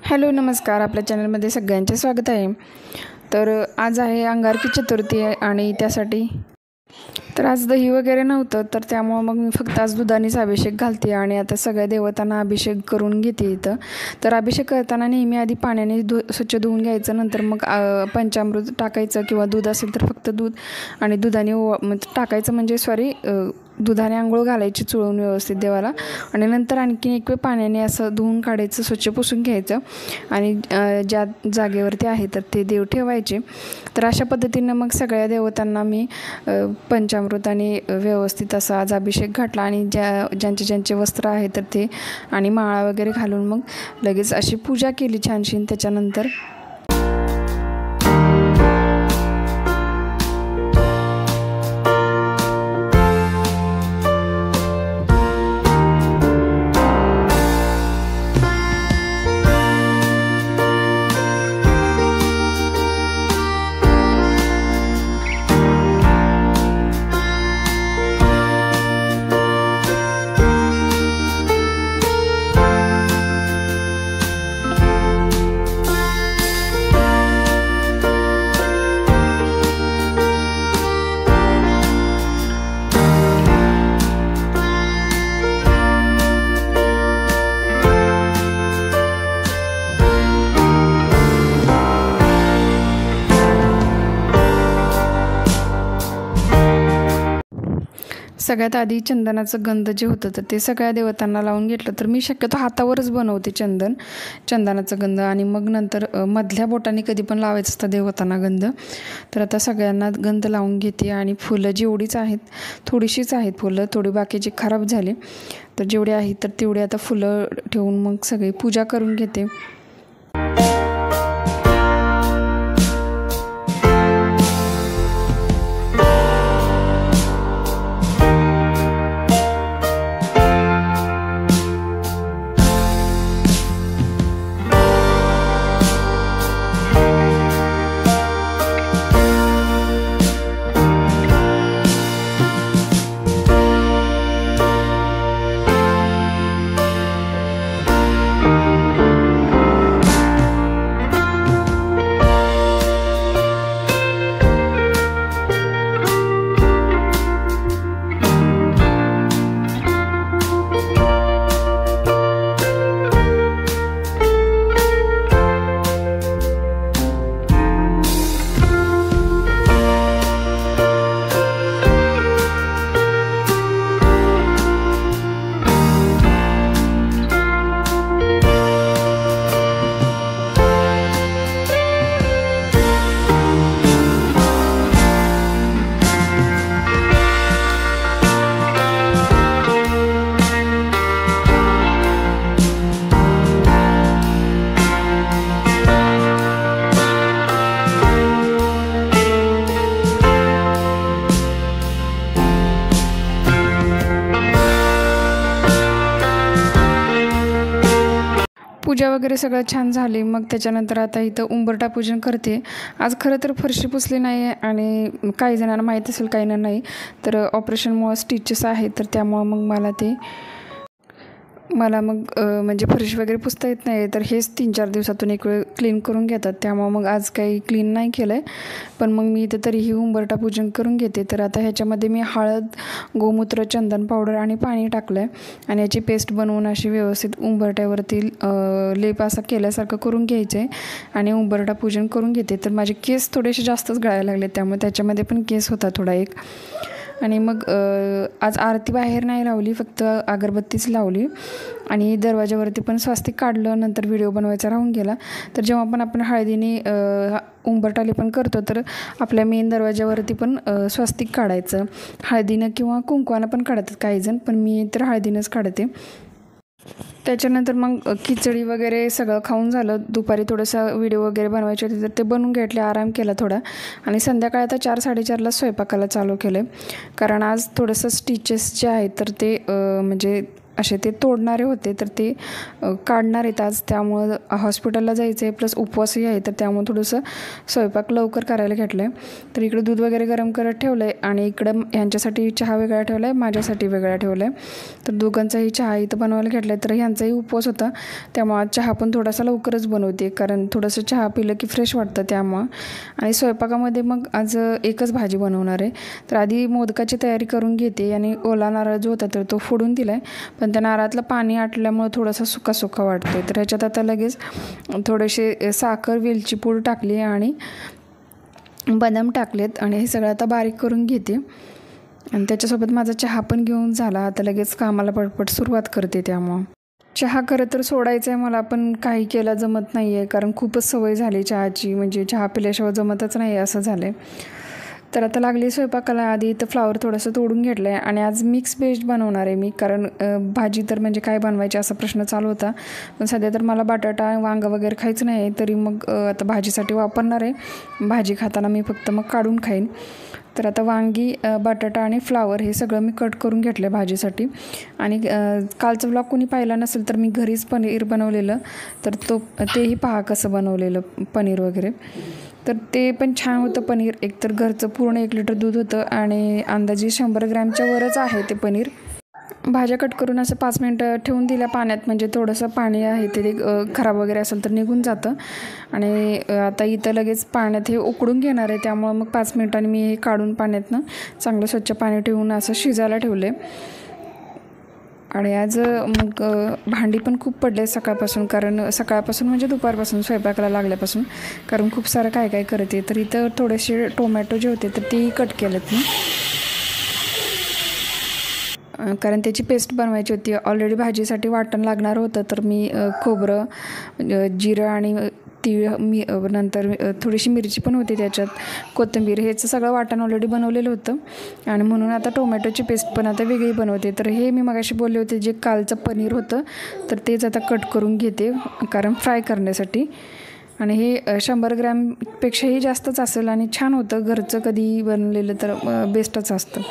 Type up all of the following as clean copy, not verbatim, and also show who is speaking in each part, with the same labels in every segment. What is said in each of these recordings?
Speaker 1: Hello नमस्कार, आपल्या चॅनलमध्ये सगळ्यांचे स्वागत आहे। तर आज आहे अंगारकी चतुर्थी आणि त्यासाठी तर आज दही वगैरे नव्हतं, तर त्यामुळे मग मी फक्त आज दुधानेच अभिषेक घालते आणि आता सगळ्या देवतांना अभिषेक करून घेते इथं। तर अभिषेक करताना नेहमी आधी पाण्याने स्वच्छ धुवून घ्यायचं, नंतर मग पंचामृत टाकायचं किंवा दूध असेल तर फक्त दूध आणि दुधाने टाकायचं, म्हणजे दुधाने आंघोळ घालायची चुळून व्यवस्थित देवाला, आणि नंतर आणखीन एक वेळ पाण्याने असं धुवून काढायचं, स्वच्छ पुसून घ्यायचं आणि ज्या जागेवरती आहे तर ते देव ठेवायचे। तर अशा पद्धतीनं मग सगळ्या देवतांना मी पंचामृताने व्यवस्थित असा आज अभिषेक घातला आणि ज्यांचे वस्त्र आहे तर ते आणि माळा वगैरे घालून मग लगेच अशी पूजा केली छानशी। त्याच्यानंतर सगळ्यात आधी चंदनाचं गंध जे होतं तर ते सगळ्या देवतांना लावून घेतलं। तर मी शक्यतो हातावरच बनवते चंदनाचं गंध, आणि मग नंतर मधल्या बोटाने कधी पण लावायचं असतं देवतांना गंध। तर आता सगळ्यांना गंध लावून घेते आणि फुलं जेवढीच आहेत, थोडीशीच आहेत फुलं, थोडी बाकीची खराब झाली, तर जेवढी आहेत तर तेवढी आता फुलं ठेवून मग सगळी पूजा करून घेते। पूजा वगैरे सगळं छान झाली। मग त्याच्यानंतर आता इथं उंबरठा पूजन करते। आज खरं तर फरशी पुसली नाही आहे, आणि काही जणांना माहीत असेल काही नाही, तर ऑपरेशनमुळे स्टिचेस आहेत, तर त्यामुळं मग मला म्हणजे फरशी वगैरे पुसता येत नाही, तर हेच 3-4 दिवसातून एक वेळ क्लीन करून घेतात, त्यामुळं मग आज काही क्लीन नाही केलं आहे। पण मग मी इथे तरीही उंबरठा पूजन करून घेते। तर आता ह्याच्यामध्ये मी हळद, गोमूत्र, चंदन पावडर आणि पाणी टाकलं आहे, आणि याची पेस्ट बनवून अशी व्यवस्थित उंबरठ्यावरती लेप असा केल्यासारखं करून घ्यायचं आहे आणि उंबरठा पूजन करून घेते। तर माझे केस थोडेसे जास्तच गळायला लागले, त्यामुळे त्याच्यामध्ये पण केस होता थोडा एक। आणि मग आज आरती बाहेर नाही लावली, फक्त अगरबत्तीच लावली, आणि दरवाजावरती पण स्वास्तिक काढलं। नंतर व्हिडिओ बनवायचा राहून गेला। तर जेव्हा पण आपण हळदीने उंबरठा लेपन करतो तर आपल्या मेन दरवाजावरती पण स्वास्तिक काढायचं, हळदीनं किंवा कुंकवानं पण काढतात काहीजण, पण मी तर हळदीनंच काढते। त्याच्यानंतर मग खिचडी वगैरे सगळं खाऊन झालं। दुपारी थोडंसं व्हिडिओ वगैरे बनवायचे होते, तर ते बनवून घेतले, आराम केला थोडा, आणि संध्याकाळी आता 4-4:30ला स्वयंपाकाला चालू केलं, कारण आज थोडंसं स्टिचेस जे आहेत तर ते म्हणजे असे ते तोडणारे होते, तर ते काढणार आहेत आज. त्यामुळं हॉस्पिटलला जायचं आहे, प्लस उपवासही आहे, तर त्यामुळे थोडंसं स्वयंपाक लवकर करायला घेतलं आहे. तर इकडं दूध वगैरे गरम करत ठेवलं आहे आणि इकडं ह्यांच्यासाठी चहा वेगळा ठेवला आहे, माझ्यासाठी वेगळा ठेवला आहे. तर दोघांचाही चहा इथं बनवायला घेतला आहे. तर ह्यांचाही उपवास होता, त्यामुळं चहा पण थोडासा लवकरच बनवते, कारण थोडंसं चहा पिलं की फ्रेश वाटतं त्यामुळं. आणि स्वयंपाकामध्ये मग आज एकच भाजी बनवणार आहे. तर आधी मोदकाची तयारी करून घेते आणि ओला नारळ जो होता तर तो फोडून दिला आहे, पण त्या नारळातलं पाणी आटल्यामुळं थोडासा सुका सुका वाटतो. तर ह्याच्यात आता लगेच थोडेसे साखर, वेलची पूड टाकली आणि बदाम टाकलेत आणि हे सगळं आता बारीक करून घेते. आणि त्याच्यासोबत माझा चहा पण घेऊन झाला. आता लगेच कामाला पटपट सुरुवात करते. त्यामुळं चहा खरं तर सोडायचं आहे मला, पण काही केलं जमत नाही आहे, कारण खूपच सवय झाली चहाची, म्हणजे चहा पिल्याशिवाय जमतच नाही असं झालं आहे. तर आता लागली स्वयंपाकाला. आधी इथं फ्लावर थोडंसं तोडून घेतलं आहे आणि आज मिक्स व्हेज बनवणार आहे मी, कारण भाजी तर म्हणजे काय बनवायची असा प्रश्न चालू होता. पण सध्या तर मला बटाटा, वांगं वगैरे खायचं नाही आहे, तरी मग आता भाजीसाठी वापरणार आहे. भाजी खाताना मी फक्त मग काढून खाईन. तर आता वांगी, बटाटा आणि फ्लावर हे सगळं मी कट करून घेतलं आहे भाजीसाठी. आणि कालचा व्लॉग कोणी पाहिला नसेल तर मी घरीच पनीर बनवलेलं, तर तेही पहा कसं बनवलेलं पनीर वगैरे. तर ते पण छान होतं पनीर. एकतर घरचं पूर्ण 1 लिटर दूध होतं आणि अंदाजे 100 ग्रॅमच्या वरच आहे ते पनीर. भाज्या कट करून असं 5 मिनटं ठेवून दिल्या पाण्यात, म्हणजे थोडंसं पाणी आहे ते खराब वगैरे असेल तर निघून जातं. आणि आता इथं लगेच पाण्यात हे उकडून घेणार आहे, त्यामुळं मग 5 मिनटांनी मी हे काढून पाण्यातनं चांगलं स्वच्छ पाणी ठेवून असं शिजायला ठेवलं आहे. आणि आज मग भांडी पण खूप पडले सकाळपासून, कारण सकाळपासून म्हणजे दुपारपासून स्वयंपाकाला लागल्यापासून, कारण खूप सारं काय काय करते. तर इथं थोडेसे टोमॅटो जे होते तर तेही कट केलेत मी, कारण त्याची पेस्ट बनवायची होती. ऑलरेडी भाजीसाठी वाटण लागणार होतं, तर मी खोबरं, जिरं आणि तीळ, नंतर थोडीशी मिरची पण होती त्याच्यात, कोथिंबीर, हेचं सगळं वाटण ऑलरेडी बनवलेलं होतं. आणि म्हणून आता टोमॅटोची पेस्ट पण आता वेगळी बनवते. तर हे मी मगाशी बोलले होते जे कालचं पनीर होतं तर तेच आता कट करून घेते, कारण फ्राय करण्यासाठी. आणि हे 100 ग्रॅमपेक्षाही जास्तच असेल आणि छान होतं. घरचं कधी बनवलेलं तर बेस्टच असतं.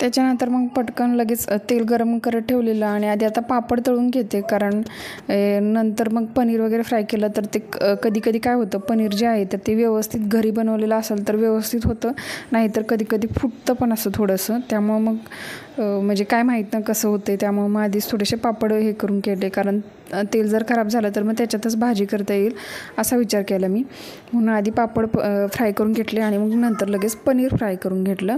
Speaker 1: त्याच्यानंतर मग पटकन लगेच तेल गरम करत ठेवलेलं आणि आधी आता पापड तळून घेते, कारण नंतर मग पनीर वगैरे फ्राय केलं तर ते कधी कधी काय होतं, पनीर जे आहे तर ते व्यवस्थित घरी बनवलेलं असेल तर व्यवस्थित होतं, नाहीतर कधी कधी फुटतं पण असं थोडंसं. त्यामुळं मग म्हणजे काय माहीत ना कसं होतं, त्यामुळं मग आधीच थोडेसे पापड हे करून केले, कारण तेल जर खराब झालं तर मग त्याच्यातच भाजी करता येईल असा विचार केला मी. म्हणून आधी पापड फ्राय करून घेतले आणि मग नंतर लगेच पनीर फ्राय करून घेतलं.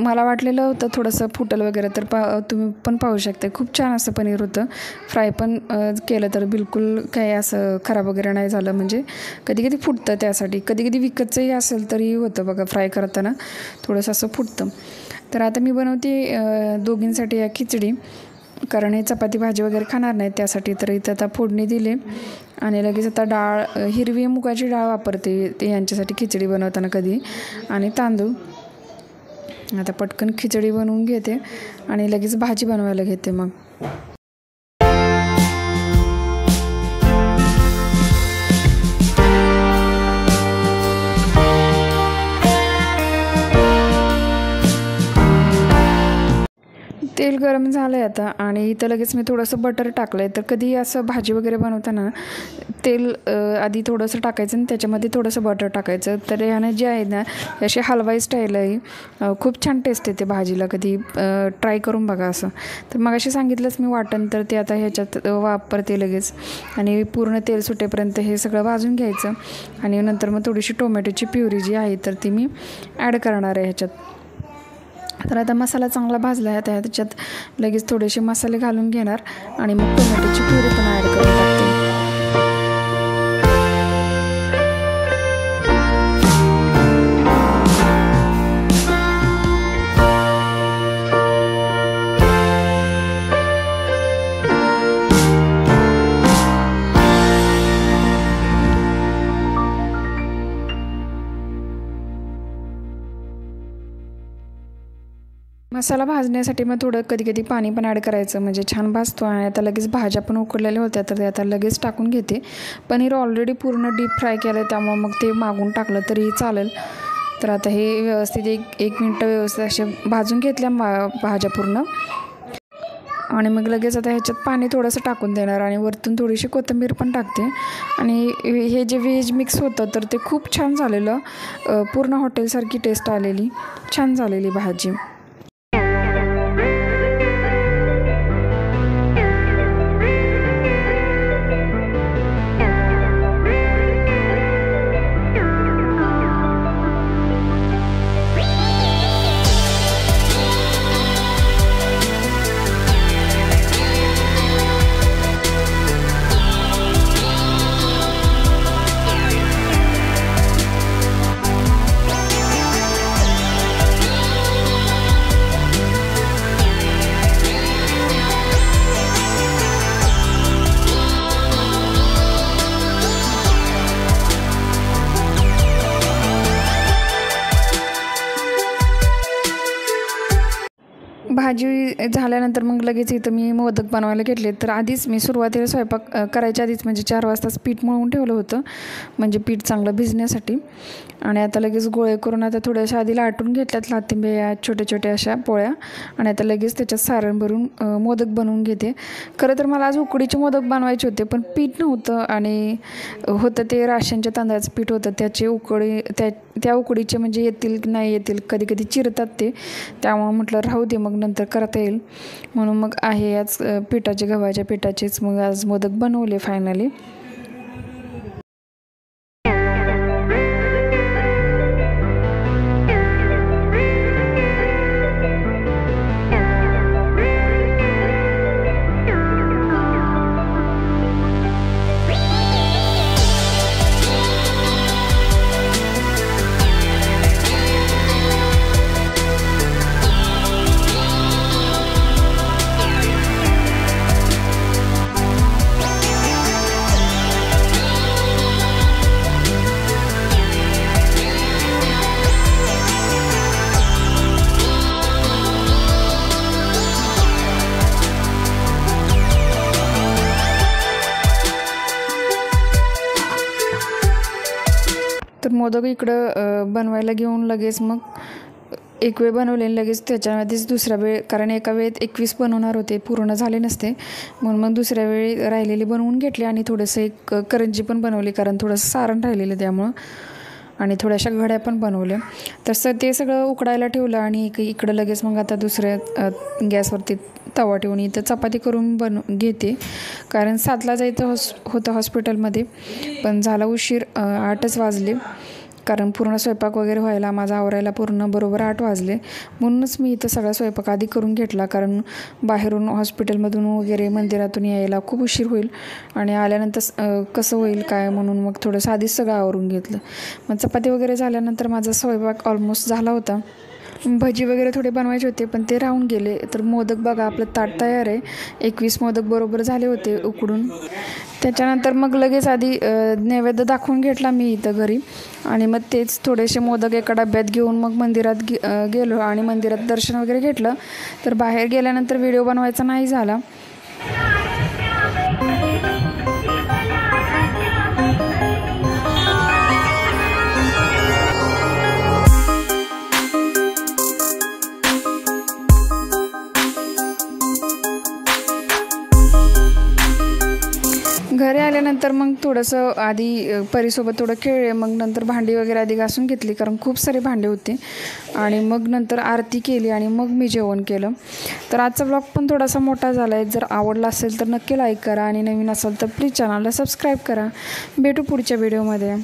Speaker 1: मला वाटलेलं होतं थोडंसं फुटल वगैरे, तर तुम्ही पण पाहू शकता खूप छान असं पनीर होतं. फ्राय पण केलं तर बिलकुल काही असं खराब वगैरे नाही झालं. म्हणजे कधी कधी फुटतं, त्यासाठी कधी कधी विकतचंही असेल तरी होतं बघा, फ्राय करताना थोडंसं असं फुटतं. तर आता मी बनवते दोघींसाठी या खिचडी, कारण हे चपाती भाजी वगैरे खाणार नाहीत त्यासाठी. तर इथं आता फोडणी दिले आणि लगेच आता डाळ, हिरवी मुगाची डाळ वापरते ते यांच्यासाठी खिचडी बनवताना कधी, आणि तांदूळ. आता पटकन खिचडी बनवून घेते आणि लगेच भाजी बनवायला घेते मग. तेल गरम झालं आहे आता आणि इथं लगेच मी थोडंसं बटर टाकलं आहे. तर कधी असं भाजी वगैरे बनवताना तेल आधी थोडंसं टाकायचं आणि त्याच्यामध्ये थोडंसं बटर टाकायचं. तर ह्यानं जे आहे ना, अशी हलवाई स्टाईल आहे, खूप छान टेस्ट येते भाजीला. कधी ट्राय करून बघा असं. तर मग अशी सांगितलंच मी वाटण, तर ते आता ह्याच्यात वापरते लगेच. आणि पूर्ण तेल सुटेपर्यंत हे सगळं भाजून घ्यायचं आणि नंतर मग थोडीशी टोमॅटोची प्युरी जी आहे तर ती मी ॲड करणार आहे ह्याच्यात. तर आता मसाला चांगला भाजला आहे, त्याच्यात लगेच थोडेसे मसाले घालून घेणार आणि मग टोमॅटोची प्युरी पण ॲड करून टाकते. मसाला भाजण्यासाठी मग थोडं कधी पाणी पण ॲड करायचं, म्हणजे छान भाजतो. आणि आता लगेच भाज्या पण उकडलेल्या होत्या तर ते आता लगेच टाकून घेते. पनीर ऑलरेडी पूर्ण डीप फ्राय केलं आहे त्यामुळं मग ते मागून टाकलं तरी चालेल. तर आता हे व्यवस्थित एक मिनटं व्यवस्थित असे भाजून घेतल्या भाज्या पूर्ण. आणि मग लगेच आता ह्याच्यात पाणी थोडंसं टाकून देणार आणि वरतून थोडीशी कोथिंबीर पण टाकते. आणि हे जे व्हेज मिक्स होतं तर ते खूप छान झालेलं, पूर्ण हॉटेलसारखी टेस्ट आलेली, छान झालेली भाजी. भाजी झाल्यानंतर मग लगेच इथं मी मोदक बनवायला घेतले. तर आधीच मी सुरुवातीला स्वयंपाक करायच्या आधीच म्हणजे 4 वाजताच पीठ मळून ठेवलं होतं, म्हणजे पीठ चांगलं भिजण्यासाठी. आणि आता लगेच गोळे करून आता थोड्याशा आधी लाटून घेतल्यात लाथिंबे छोट्या छोट्या अशा पोळ्या. आणि आता लगेच त्याच्यात सारण भरून मोदक बनवून घेते. खरं तर मला आज उकडीचे मोदक बनवायचे होते पण पीठ नव्हतं आणि होतं ते राशनच्या तांदळाचं पीठ होतं. त्याचे त्या उकडीचे म्हणजे येतील की नाही येतील, कधी कधी चिरतात ते, त्यामुळं म्हटलं राहू दे मग नंतर करता येईल. म्हणून मग आहे आज गव्हाच्या पिठाचेच मग आज मोदक बनवले फायनली. तर मोदक इकडं बनवायला घेऊन लगेच मग एक वेळ बनवले लगेच त्याच्यामध्येच दुसऱ्या वेळ, कारण एका वेळेत 21 बनवणार होते, पूर्ण झाले नसते म्हणून मग दुसऱ्या वेळी राहिलेली बनवून घेतली. आणि थोडंसं एक करंजी पण बनवली कारण थोडंसं सारण राहिलेलं त्यामुळं. आणि थोड्याशा घड्या पण बनवल्या. तर ते सगळं उकडायला ठेवलं आणि इकडं लगेच मग आता दुसऱ्या गॅसवरती तवा ठेवून इथं चपाती करून घेते. कारण 7ला जायचं होतं हॉस्पिटलमध्ये, पण झाला उशीर, 8च वाजले. कारण पूर्ण स्वयंपाक वगैरे व्हायला माझा आवरायला पूर्ण बरोबर 8 वाजले. म्हणूनच मी इथं सगळा स्वयंपाक आधी करून घेतला, कारण बाहेरून हॉस्पिटलमधून वगैरे मंदिरातून यायला खूप उशीर होईल आणि आल्यानंतर कसं होईल काय, म्हणून मग थोडंसं आधीच सगळं आवरून घेतलं. मग चपाती वगैरे झाल्यानंतर माझा स्वयंपाक ऑलमोस्ट झाला होता. भजी वगैरे थोडे बनवायचे होते पण ते राहून गेले. तर मोदक बघा आपलं ताट तयार आहे. 21 मोदक बरोबर झाले होते उकडून. त्याच्यानंतर मग लगेच आधी नैवेद्य दाखवून घेतला मी इथं घरी आणि मग तेच थोडेसे मोदक एका डब्यात घेऊन मग मंदिरात गेलो आणि मंदिरात दर्शन वगैरे घेतलं. तर बाहेर गेल्यानंतर व्हिडिओ बनवायचा नाही झाला. घरी आल्यानंतर मग थोडंसं आधी परीसोबत थोडं खेळले, मग नंतर भांडी वगैरे आधी घासून घेतली कारण खूप सारे भांडे होते. आणि मग नंतर आरती केली आणि मग मी जेवण केलं. तर आजचा ब्लॉग पण थोडासा मोठा झाला आहे. जर आवडला असेल तर नक्की लाईक करा आणि नवीन असाल तर प्लीज चॅनलला सबस्क्राईब करा. भेटू पुढच्या व्हिडिओमध्ये.